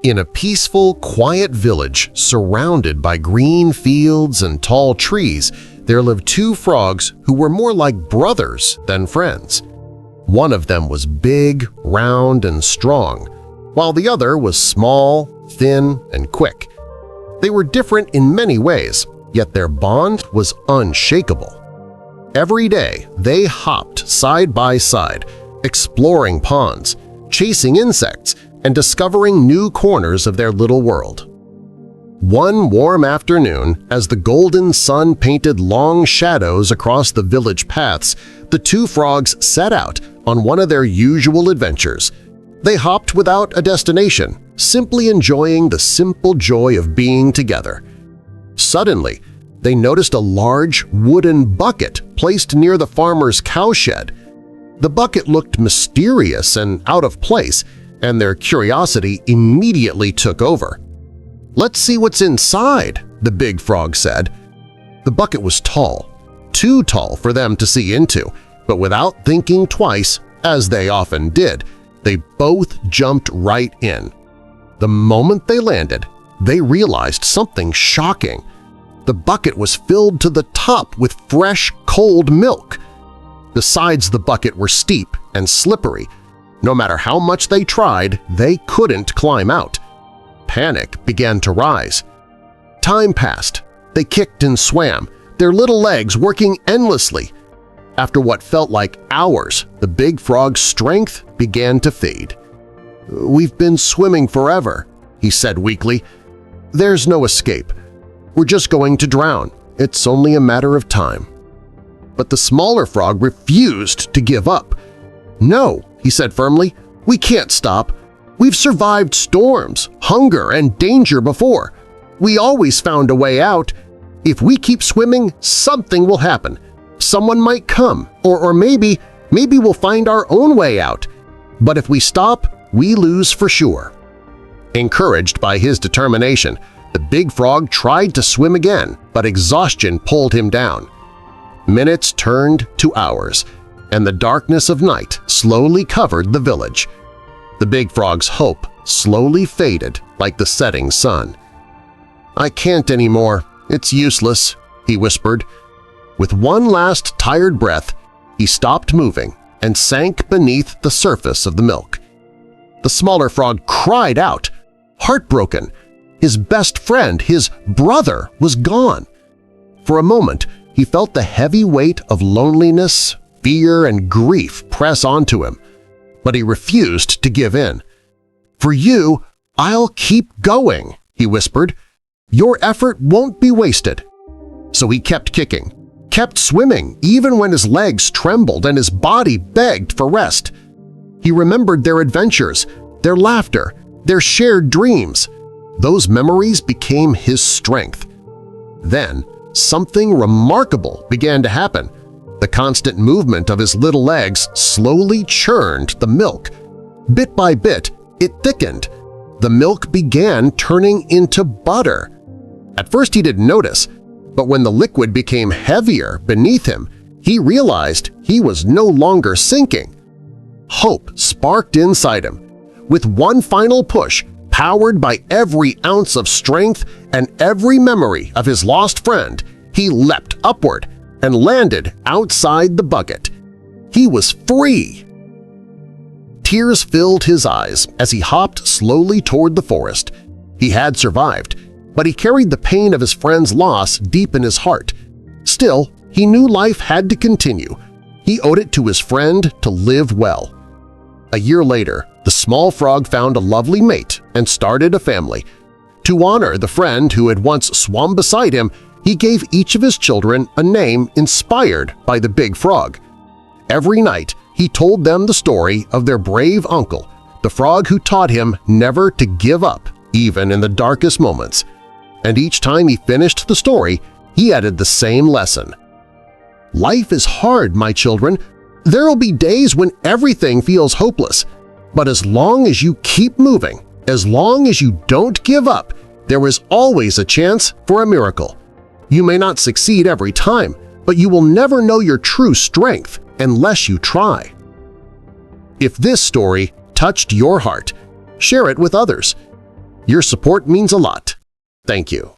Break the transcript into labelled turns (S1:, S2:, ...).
S1: In a peaceful, quiet village surrounded by green fields and tall trees, there lived two frogs who were more like brothers than friends. One of them was big, round, and strong, while the other was small, thin, and quick. They were different in many ways, yet their bond was unshakable. Every day they hopped side by side, exploring ponds, chasing insects, and discovering new corners of their little world. One warm afternoon, as the golden sun painted long shadows across the village paths, the two frogs set out on one of their usual adventures. They hopped without a destination, simply enjoying the simple joy of being together. Suddenly, they noticed a large wooden bucket placed near the farmer's cowshed. The bucket looked mysterious and out of place, and their curiosity immediately took over. "Let's see what's inside," the big frog said. The bucket was tall, too tall for them to see into, but without thinking twice, as they often did, they both jumped right in. The moment they landed, they realized something shocking. The bucket was filled to the top with fresh, cold milk. The sides of the bucket were steep and slippery. No matter how much they tried, they couldn't climb out. Panic began to rise. Time passed. They kicked and swam, their little legs working endlessly. After what felt like hours, the big frog's strength began to fade. "We've been swimming forever," he said weakly. "There's no escape. We're just going to drown. It's only a matter of time." But the smaller frog refused to give up. "No," he said firmly, "we can't stop. We've survived storms, hunger, and danger before. We always found a way out. If we keep swimming, something will happen. Someone might come, or maybe we'll find our own way out. But if we stop, we lose for sure." Encouraged by his determination, the big frog tried to swim again, but exhaustion pulled him down. Minutes turned to hours, and the darkness of night slowly covered the village. The big frog's hope slowly faded like the setting sun. "I can't anymore. It's useless," he whispered. With one last tired breath, he stopped moving and sank beneath the surface of the milk. The smaller frog cried out, heartbroken. His best friend, his brother, was gone. For a moment, he felt the heavy weight of loneliness, fear, and grief press onto him, but he refused to give in. "For you, I'll keep going," he whispered. "Your effort won't be wasted." So he kept kicking, kept swimming even when his legs trembled and his body begged for rest. He remembered their adventures, their laughter, their shared dreams. Those memories became his strength. Then something remarkable began to happen. The constant movement of his little legs slowly churned the milk. Bit by bit, it thickened. The milk began turning into butter. At first he didn't notice, but when the liquid became heavier beneath him, he realized he was no longer sinking. Hope sparked inside him. With one final push, powered by every ounce of strength and every memory of his lost friend, he leapt upward and landed outside the bucket. He was free! Tears filled his eyes as he hopped slowly toward the forest. He had survived, but he carried the pain of his friend's loss deep in his heart. Still, he knew life had to continue. He owed it to his friend to live well. A year later, the small frog found a lovely mate and started a family. To honor the friend who had once swum beside him, he gave each of his children a name inspired by the big frog. Every night, he told them the story of their brave uncle, the frog who taught him never to give up even in the darkest moments. And each time he finished the story, he added the same lesson. "Life is hard, my children. There will be days when everything feels hopeless. But as long as you keep moving, as long as you don't give up, there is always a chance for a miracle. You may not succeed every time, but you will never know your true strength unless you try." If this story touched your heart, share it with others. Your support means a lot. Thank you.